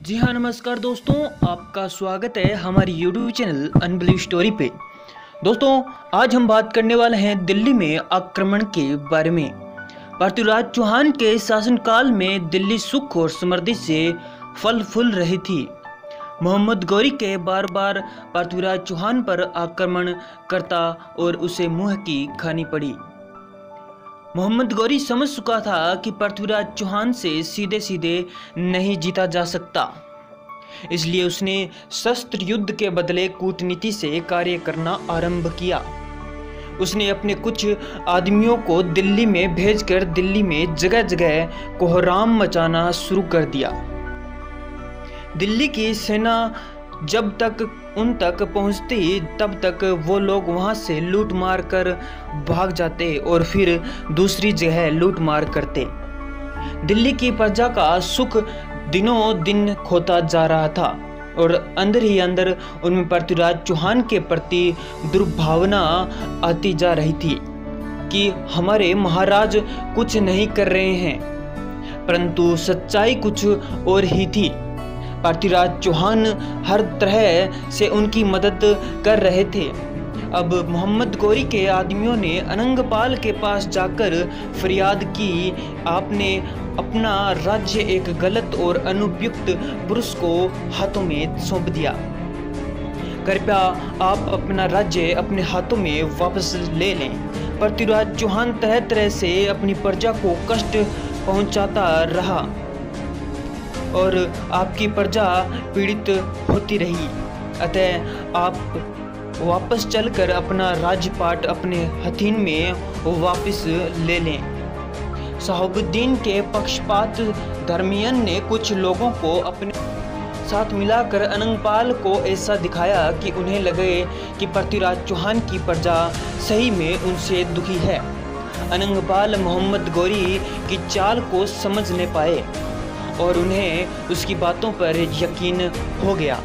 जी हाँ, नमस्कार दोस्तों, आपका स्वागत है हमारी YouTube चैनल अनबिलीव स्टोरी पे। दोस्तों, आज हम बात करने वाले हैं दिल्ली में आक्रमण के बारे में। पृथ्वीराज चौहान के शासनकाल में दिल्ली सुख और समृद्धि से फल फूल रही थी। मोहम्मद गौरी के बार बार पृथ्वीराज चौहान पर आक्रमण करता और उसे मुंह की खानी पड़ी। मोहम्मद गौरी समझ चुका था कि पृथ्वीराज चौहान से सीधे सीधे नहीं जीता जा सकता, इसलिए उसने शस्त्र युद्ध के बदले कूटनीति से कार्य करना आरंभ किया। उसने अपने कुछ आदमियों को दिल्ली में भेजकर दिल्ली में जगह जगह कोहराम मचाना शुरू कर दिया। दिल्ली की सेना जब तक उन तक पहुंचती तब तक वो लोग वहां से लूट मार कर भाग जाते और फिर दूसरी जगह लूट मार करते। दिल्ली की प्रजा का सुख दिनों दिन खोता जा रहा था और अंदर ही अंदर उनमें पृथ्वीराज चौहान के प्रति दुर्भावना आती जा रही थी कि हमारे महाराज कुछ नहीं कर रहे हैं, परंतु सच्चाई कुछ और ही थी। पृथ्वीराज चौहान हर तरह से उनकी मदद कर रहे थे। अब मोहम्मद गौरी के आदमियों ने अनंगपाल के पास जाकर फरियाद की, आपने अपना राज्य एक गलत और अनुपयुक्त पुरुष को हाथों में सौंप दिया। कृपया आप अपना राज्य अपने हाथों में वापस ले लें। पृथ्वीराज चौहान तरह तरह से अपनी प्रजा को कष्ट पहुंचाता रहा और आपकी प्रजा पीड़ित होती रही। अतः आप वापस चलकर अपना राजपाट अपने हथीन में वापस ले लें। शहाबुद्दीन के पक्षपात धर्मियन ने कुछ लोगों को अपने साथ मिलाकर अनंगपाल को ऐसा दिखाया कि उन्हें लगे कि पृथ्वीराज चौहान की प्रजा सही में उनसे दुखी है। अनंगपाल मोहम्मद गौरी की चाल को समझ नहीं पाए और उन्हें उसकी बातों पर यकीन हो गया।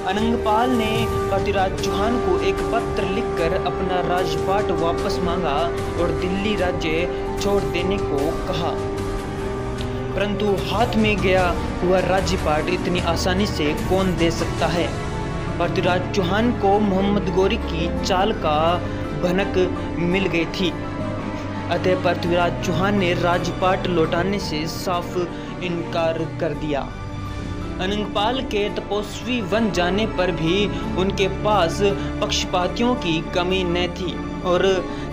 अनंगपाल ने पृथ्वीराज चौहान को एक पत्र लिखकर अपना राजपाट वापस मांगा और दिल्ली राज्य छोड़ देने को कहा, परंतु हाथ में गया हुआ राज्यपाट इतनी आसानी से कौन दे सकता है। पृथ्वीराज चौहान को मोहम्मद गौरी की चाल का भनक मिल गई थी। अतः पृथ्वीराज चौहान ने राजपाट लौटाने से साफ इनकार कर दिया। अनंगपाल के तपस्वी बन जाने पर भी उनके पास पक्षपातियों की कमी न थी और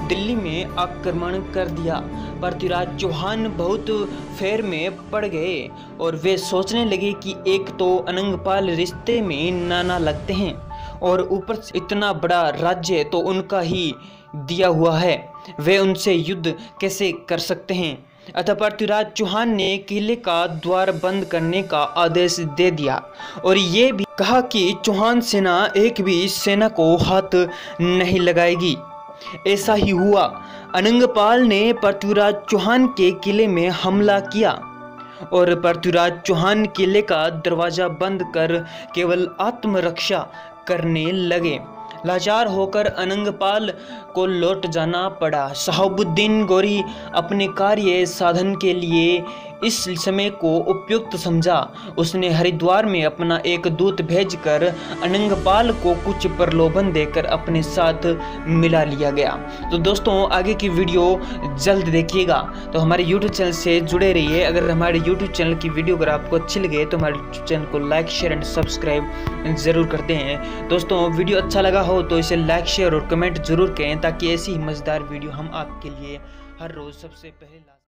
दिल्ली में आक्रमण कर दिया। पृथ्वीराज चौहान बहुत फेर में पड़ गए और वे सोचने लगे कि एक तो अनंगपाल रिश्ते में नाना लगते हैं और ऊपर से इतना बड़ा राज्य तो उनका ही दिया हुआ है, वे उनसे युद्ध कैसे कर सकते हैं। अतः पृथ्वीराज चौहान ने किले का द्वार बंद करने का आदेश दे दिया और ये भी कहा कि चौहान सेना एक भी सेना को हाथ नहीं लगाएगी। ऐसा ही हुआ। अनंगपाल ने पृथ्वीराज चौहान के किले में हमला किया और पृथ्वीराज चौहान किले का दरवाजा बंद कर केवल आत्मरक्षा करने लगे। लाचार होकर अनंगपाल को लौट जाना पड़ा। शहाबुद्दीन गौरी अपने कार्य साधन के लिए इस समय को उपयुक्त समझा। उसने हरिद्वार में अपना एक दूत भेजकर अनंगपाल को कुछ प्रलोभन देकर अपने साथ मिला लिया गया। तो दोस्तों, आगे की वीडियो जल्द देखिएगा, तो हमारे YouTube चैनल से जुड़े रहिए। अगर हमारे YouTube चैनल की वीडियो अगर आपको अच्छी लगे तो हमारे चैनल को लाइक शेयर एंड सब्सक्राइब ज़रूर करते हैं। दोस्तों, वीडियो अच्छा लगा हो तो इसे लाइक शेयर और कमेंट जरूर करें ताकि ऐसी ही मज़ेदार वीडियो हम आपके लिए हर रोज़ सबसे पहले